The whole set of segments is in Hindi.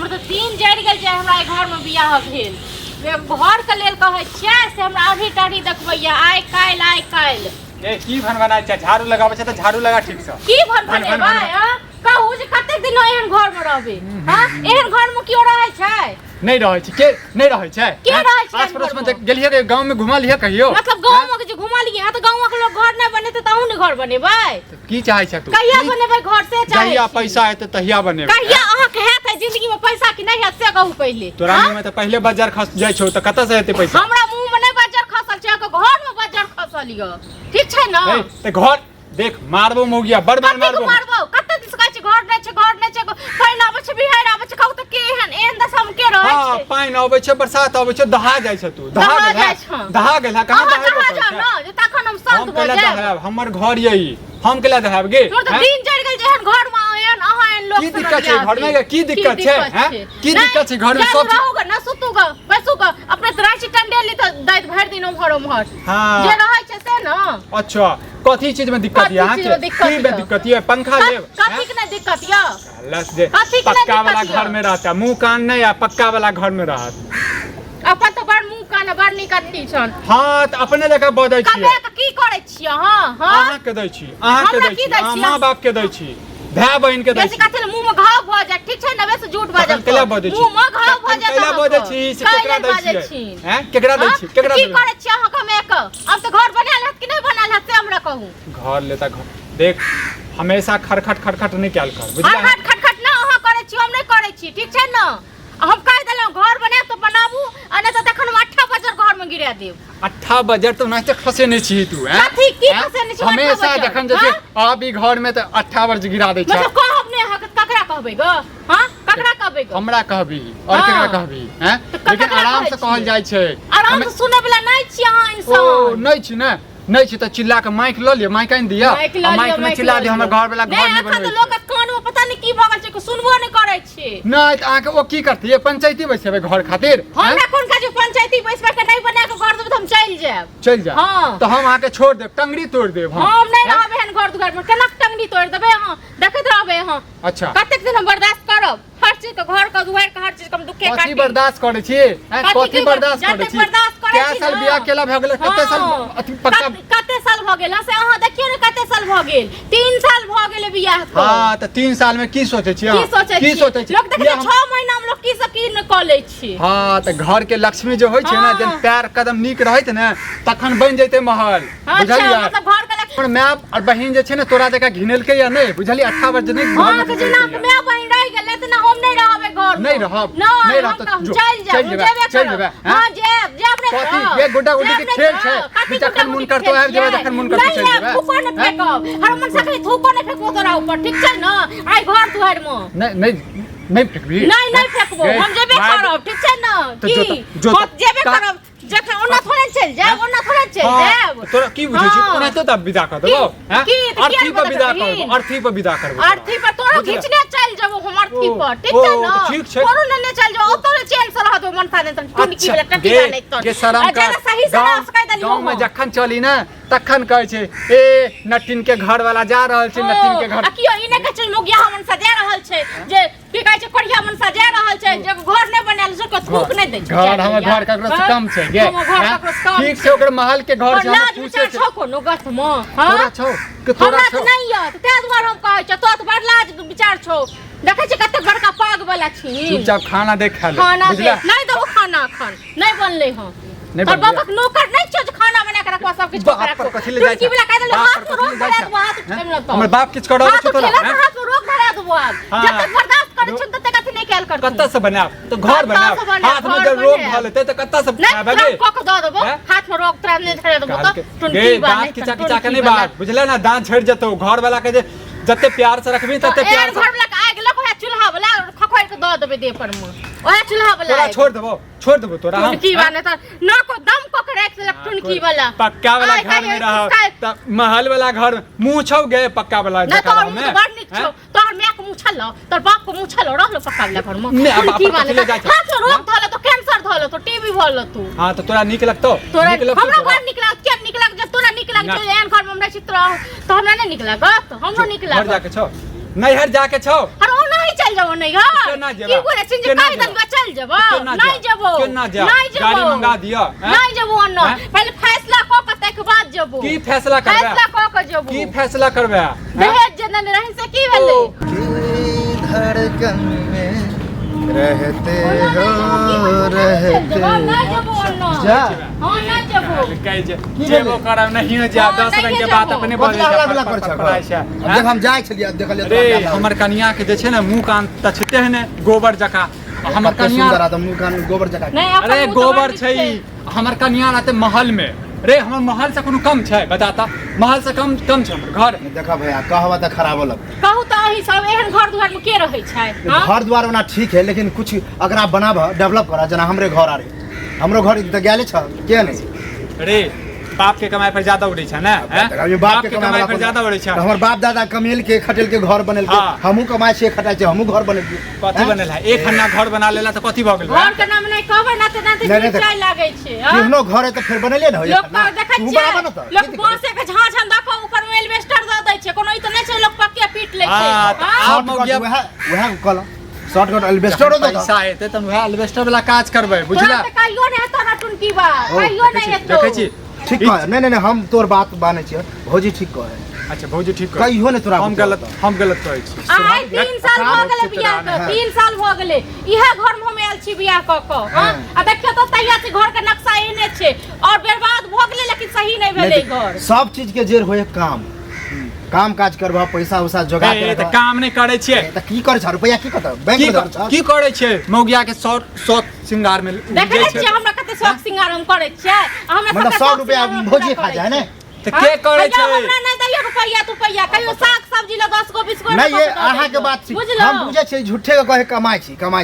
हमर तो दिन जड़ गेल जे हमरा घर में बियाह भेल घर के लेल कहै छियै से हमरा अभी टाड़ी देखबैया आइ काल्हि ए की भन बनाय छै झाड़ू लगाबै छै त झाड़ू लगा ठीक से की भन बनेबै कहू जे कतेक दिन एहन घर में रहबे हां एहन घर में कियो रहै छै नहीं रहै छै के नहीं रहै छै के रहै छै आस पड़ोस में गेलिए रे गांव में घुमा लिए कहियो मतलब गांव में जे घुमा लिए त गांव के लोग घर नहीं बनेते तहु ने घर बनेबै की चाहै छै तू कहिया बनेबै घर से चाहै जहिया पैसा हेतै तहिया बनेबै कहिया अहाँ के हेत जिंदगी में पैसा कि नहीं हेत से कहू पहिले तोरा मुंह में त पहिले बाजार खस जाय छौ त कत से हेतै पैसा हमरा मुंह में नहीं बाजार खसल छै के घर में बाजार खसल य ठीक छै न ए घर देख मारबो मोगिया बड़ मारबो कते दिन से कहै छै घर नहीं छै पाइन आबै छै बिहार आबै छै कहू त के एहन दशा में के रहै छै हां पाइन आबै छै बरसात आबै छै दहा जाय छै तू दहा गेल है कहां दहा जाउ न जे तखन हम शांत भ जाय हमर घर यही हम केला दहाब गे मोर त दिन जड़ गेल जेहन घर में आयन अहाँ एहन लोग की दिक्कत छै घर में की दिक्कत छै हैं की दिक्कत छै घर में सब रहूगा न सुतूगा बैसूगा अपने राशि टंडेली त दैत भर दिन उम्हर हां जे रहै छै से न अच्छा कथी चीज में दिक्कत है यहां के की में दिक्कत है पंखा लेब कथी के नहीं दिक्कत है लस दे पक्का वाला घर में रहता मुंह कान नहीं आ पक्का वाला घर में रहत अपन तो बड़ मुंह कान बड़ निकत्ती छन हां त अपने जगह बदै छी कबे के की करे छी अहाँ के दै छी अहाँ मां बाप के दै छी भाई बहन के दै छी कथि मुंह में घाव भ जाय ठीक छै न बे से झूठ बाजब केला बदै छी मुंह में घाव भ जाय केला बदै छी से केकरा दै छी हैं केकरा दै छी केकरा की करे छी अहाँ कमे के अब तो घर बनाल है कि नहीं बनाल है से हमरा कहू घर लेता घर देख हमेशा खटखट नहीं कैल कर बुझला खटखट ना अहाँ करे छी हम नहीं करे छी ठीक छै न हम कह देलौ घर बना तो बनाबू आ नहीं तो तखन 8 बजे घर में गिरा देब 8 बजे तो नहीं तो खसे नहीं छी तू हैं कथि की खसे नहीं छी हमेशा जखन जे अभी घर में तो 8 बजे गिरा दै छै मतलब कहब ने ककरा कहबै ग हां ककरा कहबै ग हमरा कहबी और केकरा कहबी हैं लेकिन आराम से कहल जाय छै आराम से सुने वाला नहीं छी अहाँ इंसान ओ नहीं छी ना नहीं छी त चिल्ला के माइक ल लियो माइक आइन दिया माइक में चिल्ला दे हमर घर वाला घर नहीं बनबै लोग कान में पता नहीं की भगल छै सुनबो नहीं करे छै नहीं त आके ओ की करती है पंचायती बैसेबे घर खातिर हमरा कोन का जे पंचायती बैसबा के नहीं बना के घर देब त हम चल जा हां तो हम आके छोड़ देब टंगड़ी तोड़ देब हम नहीं रहबे हन घर दुआर में केना टंगड़ी तोड़ देबे हां देखत रहबे हां अच्छा कतेक दिन हम बर्दाश्त करब हर चीज के घर का दुआर का हर चीज हम दुखे काटी कथि बर्दाश्त करे छी कथि बर्दाश्त करे छी क्या साल बियाह केला भ गेल कते साल अथि पक्का कते साल भ गेल से अहाँ देखियो ने कते साल भ गेल 3 साल भ गेल बियाह को हां त 3 साल में की सोचे छी की सोचे छी लोग देखे 6 महीना में लोग की सब की न क लै छी हां त घर के लक्ष्मी जो होय छै ना जन पैर कदम नीक रहत ना तखन बन जैते महल बुझलियै मतलब घर के लक्ष्मी माय और बहिन जे छै ना तोरा जका घिनेलकै या नहीं बुझलियै 8 बजे नहीं हां त जेना माय बहिन रह गेल त ना हम नहीं रहबे घर नहीं रहब नहीं रहब त चल जेबे हां जेब रे कथि ये गुड्डा गुड्डी के खेल छै जखन मन करतो आबि जेबे जखन मन करतो चल जेबे थूको न फेकब हर मन सके थूको न फेकबो तोरा ऊपर ठीक छै न आइ घर दुआर में नहीं फेकबी नहीं फेकबो हम जेबे करब ठीक छै न की हम जेबे करब जखन ओना थोड़े चल जाब ओना थोड़े चल जाब तोरा की बुझै छी ओना तो तब विदा कर देबो हैं अर्थी पर विदा करबो अर्थी पर तोरा खींचने चल जाबो हम अर्थी पर ठीक छै न ठीक छै तोरो लेने चल जाओ तो चैन से रहतो मन था नहीं तो की वाला टटी नहीं तो ये शर्म कर सही से ना सकाय दली गांव में जखन चली ना तखन कहै छै ए नटिन के घर वाला जा रहल छै नटिन के घर कियो ई नहीं कहै छै मोगिया हमन सजा रहल छै जे की कहै छै कोढ़िया मन सजा रहल छै जे घर नहीं बनाल से को थूक नहीं दै छै घर हमर घर ककरो से कम छै गे ठीक छै ओकर महल के घर से हम पूछे छै कोनो गथ म हां तोरा छौ के तोरा छौ नहीं य ते दुआर हम कहै छ तो बड़ लाज विचार छौ देखै छै कते बड़का पाग वाला छी चुपचाप खाना देख खा ले बुझला नहीं दो खाना खान नहीं बनले हां और बाबा के नौकर नहीं छ खाना बना के रखवा सब कुछ बाप पर कथि ले जाय छै वाला कह दे हाथ में रोक धरा दो हाथ ठेम न तो हमर बाप किछ करौ छै तोरा हाथ में रोक धरा दो जब तक बर्दाश्त करे छ तते कथि नहीं कैल कर कत्ता से बनाब तो घर बनाब हाथ में जब रोक भ लेते तो कत्ता से खाबे गे को दो देबो हाथ में रोक धरा नहीं धरा देबो तो टुनकी बात किचा के नहीं बात बुझले ना दांत छड़ जतो घर वाला के जते प्यार से रखबी तते प्यार से घर वाला के आग लको है चूल्हा वाला खखोर के दो देबे दे पर में ओए चूल्हा वाला तोरा छोड़ देबो तोरा हम टुनकी वाला तो ना को दम को के रख ले टुनकी वाला पक्का वाला घर में रह त महल वाला घर मुंह छौ गे पक्का वाला जगह में बड़ निक छौ तोहर मां के मुंह छलो तोर बाप के मुंह छलो रहलो पक्का वाला घर में टुनकी वाला हां तो रोग धलो तो कैंसर धलो तो टीबी भलो तू हां तो तोरा निक लगतो हमरा घर निक लग क्या निक लग जब तोरा निक लग एहन घर में हमरा चित्र तो हमरा नहीं निक लगत हमरो निक लगत घर जाके छौ नैहर जाके छौ अरे ओ नहीं चल चल जाबो नहीं घर की करे छिन जे काई दन चल जाबो नहीं जाबो गाड़ी मंगा दियो नहीं जाबो अन्ना पहले फैसला क के तक बाद जाबो की फैसला करबे फैसला क के जाबो की फैसला करबे दहेज जन रहे से की भेले धड़कन में रहते हो रहते नहीं जाबो अन्ना जा हां नहीं जाबो कह जेबो करब नहीं जा 10 रंग के बात अपने बोल देख हम जाय छलिए देखलिए अरे हमर कन्या के जे छै ने मुंह कान तछते है ने गोबर जका हमर कन्या सुंदर आदम मुंह कान गोबर जका अरे गोबर छै हमर कन्या रहते महल में रे हमर महल से कोनो कम छै बताता महल से कम छै हमर घर देखा भैया कहवा त खराब लग कहू त अही सब एहन घर दुआर में के रहै छै घर द्वार बना ठीक है लेकिन कुछ अगर आप बनाब डेवलप करा जना हमरे घर आ रे हमरो घर त गेले छ के नहीं अरे बाप के कमाई पर ज्यादा उड़ै छै ना बाप के कमाई पर ज्यादा उड़ै छै हमर बाप दादा कमेल के खटेल के घर बनल के हमहू कमाई छै खटाई छै हमहू घर बनल कथि बनल है एक खन्ना घर बना लेला त कथि भ गेल घर के नाम नहीं कहबै ना त चाय लागै छै केहनो घर है त फिर बनले न लोग देखै छै लोग बांसे के झाझन देखो ऊपर में एल्वेस्टर द दै छै कोनो ई त नहीं छै लोग पक्के पीट लै छै आ मौगिया वह कल शॉर्टकट एल्वेस्टर दो पैसा हेते त वह एल्वेस्टर वाला काज करबै बुझला त कहियो नै हेतो ना टुनकी बा कहियो नै हेतो देखै छी ठीक कह नहीं हम तोर बात माने छी भौजी ठीक कहे अच्छा भौजी ठीक कहियो ने तोरा हम गलत कहै छी आइ 3 साल भ गेलै बियाह के 3 साल भ गेलै इहे घर में हम आयल छी बियाह क क आ देखियो त तैया छै घर के नक्शा एने छै और बर्बाद भ गेलै लेकिन सही नहीं भेलै घर सब चीज के जेर होय काम काज करबा पैसा उसा जोगा के त काम नहीं करे छियै त की करे छ रुपया की कत बैंक में धर छ की करे छियै मौगिया के 100 सिंगार में देखै छियै हमरा कते शौक सिंगार हम करे छियै हमरा मतलब 100 रुपया भौजी खा जाय ने त के करे छै हमरा नहीं दैयो रुपया कहियो साग सब्जी ल 10 गो 20 गो नहीं ये आहा के बात छी हम बुझे छी झूठे के कहे कमाई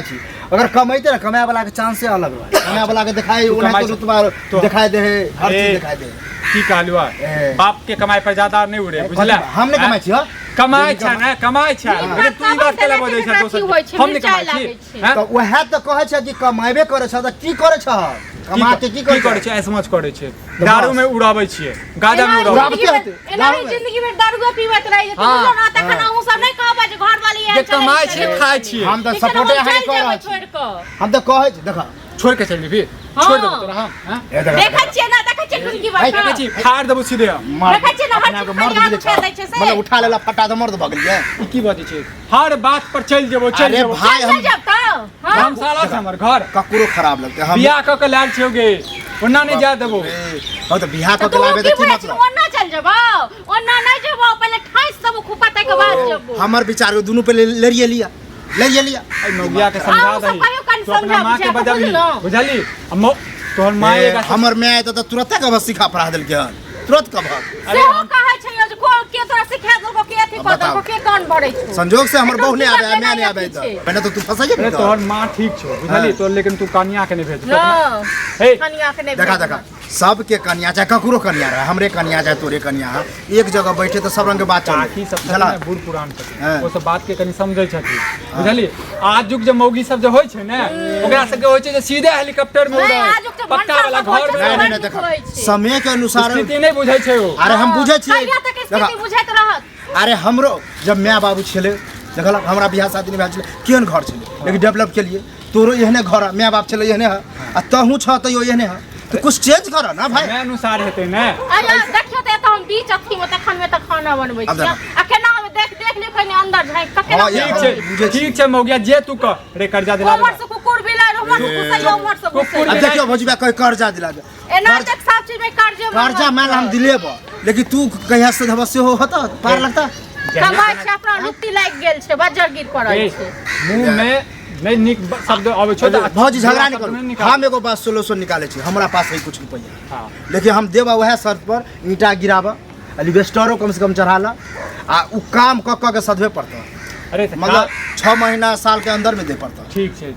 छी अगर कमाइते ना कमाए वाला के चांस अलग बा कमाए वाला के दिखाई ओना तो रुतबा दिखाई दे हर चीज दिखाई दे की कहलुआ बाप के कमाई पर ज्यादा नहीं उड़े बुझला हमने कमाई छी कमाई छै ना कमाई छै अरे तू ई बात केला बजै छै दोसर हम नहीं कमाई छी तो वह त कहे छै कि कमाइबे करे छ त की करे छ कमा के की करे छै ऐसे मच करे छै दारू में उड़ाबै छियै गाजा में उड़ाबै एनाही जिंदगी में दारू पीबत रह जेतै बुझलो ना तखन हम सब नहीं कहबै जे घर वाली जे कमाई छै खाय छियै हम त सपोर्टे है कर हम त कहे छी देखा छोड़ के चल भी छोड़ दे तोरा हम देखै छियै ना देखै छियै टुनकी बात देखै छी फाड़ देबो सीधे देखै छियै ना हर मर्द दै छै से मतलब उठा लेला फटा त मर्द भ गेल ई की बात छै हर बात पर चल जेबो अरे भाई हम जब त हम साला से हमर घर ककरो खराब लगते हम बियाह क के लाल छियोगे ओना नहीं जा देबो हो त बियाह क के लाबे त की मतलब ओना चल जेबो ओना नहीं जेबो पहले ठाइस सब खुपा तक के बाद जेबो हमर विचार दुनु पे लड़िए लिया आई मौगिया के समझा दही तो अपना मां के बजाबी बुझली तोहर मां एगा हमर मां त तुरंत के बस सिखा पढ़ा देल के तुरंत कब अरे हम कहै छै जे को के तोरा सिखा देलको के अथी कर देलको के कान भरै छै संजोग से हमर बहु नहीं आबे मैं नहीं आबे त पहले तो तू फंसा जे अरे तोहर मां ठीक छो बुझली तो लेकिन तू कन्या के नहीं भेज हे कन्या के नहीं देखा सब के कन्या चाहे ककरो कन्या रहे हमरे कन्या चाहे तोरे कन्या एक जगह बैठे तो सब रंग के बात चले सब बूढ़ पुरान छथिन ओ सब बात के कनी समझै छथिन बुझली आज युग जे मौगी सब जे होय छै ने ओकरा सब के होय छै जे सीधे हेलीकॉप्टर में उड़ै पक्का वाला घर नहीं देखा समय के अनुसार स्थिति नहीं बुझै छै ओ अरे हम बुझै छियै स्थिति बुझैत रहत अरे हमरो जब माय बाबू छले देखल हमरा बियाह शादी नहीं भेल छले केहन घर छले लेकिन डेवलप के लिए तोरो एहने घर माय बाप छले एहने आ तहू छ त यो एहने तो कुछ चेंज कर ना भाई मैं अनुसार हेते ने अरे देखियो त हम बीच अथी में तखन में त खाना बनबै छी आ केना हम देख ले कने अंदर झाइ कके ठीक छै मौगिया जे तू क रे कर्जा दिला हमर से कुकुर बिलाइ हमर से कुसैयो हमर से कुकुर अब देखियो भौजीबा कोई कर्जा दिला दे एना देख सब चीज में कर्जा मान हम दिलेब लेकिन तू कहिया से धबसे हो होता पार लगता कमाई छै अपना लुत्ती लाग गेल छै बजर गिर पड़ै छै मुंह में नहीं निक शब्द आवे छ भौजी झगड़ा नहीं करू हम एगो बात सोल्यूशन निकाले छी हमरा पास है कुछ रुपया हां लेकिन हम देबा वह शर्त पर ईटा गिराबा एलिवेस्टरो कम से कम चढ़ाला आ उ काम क के सधवे पड़ता अरे मतलब 6 महीना साल के अंदर में दे पड़ता ठीक छै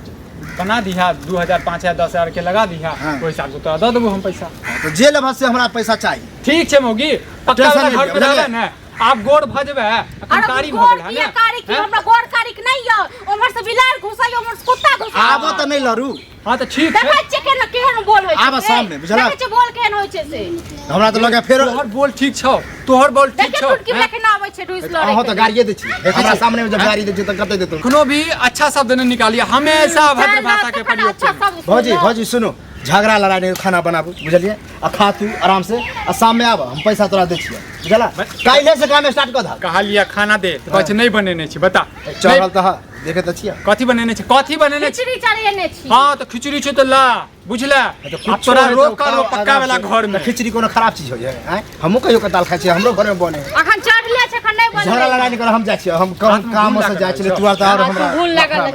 बना दिहा 2000 5000 10000 के लगा दिहा कोई हिसाब तो दे देबो हम पैसा तो जे लेबा से हमरा पैसा चाहिए ठीक छै मौगी पक्का वाला घर में रहबे ना आप गोड़ भजबे कारी भगल है ना कारी की हमरा गोड़ कारी नहीं य ओमर से बिलार घुसाई ओमर से कुत्ता घुसाई आबो त नहीं लरू हां तो ठीक है देखै छै केहन बोल होय छै आब सामने बुझला देखै छै बोल केहन होय छै से हमरा तो लगे फेर तोहर बोल ठीक छौ तोहर बोल ठीक देखै छौ टुटकी लेके ना आबै छै ढुस लड़ै अहाँ तो गाड़िए दै छी हमरा सामने में जब गाड़ी दै छी तो कते देतो कोनो भी अच्छा शब्द नहीं निकालिए हमेशा भद्र भाषा के प्रयोग करिए भौजी भौजी सुनो झगड़ा लड़ाई नहीं खाना बनाबू बुझलिए आ खा तू आराम से आ शाम में आब हम पैसा तोरा दै छियै बुझला काल्हि से काम स्टार्ट कर धा कहलिया खाना दे तो कहै छै नहीं बनेने छी बता चढ़ल त है देखे त छियै कथी बनेने छी कथी बनेने छी खिचड़ी चढ़ेने छी हां तो खिचड़ी छै तो ला बुझला अब तोरा रोक कर पक्का वाला घर में खिचड़ी कोनो खराब चीज होय है हमहु कहियो कताल खाइ छी हमरो घर में बने अखन चढ़ले छै अखन नहीं बने झगड़ा लड़ाई नहीं कर हम जाइ छी हम काम से जाइ छी तू आर त हमरा भूल लागल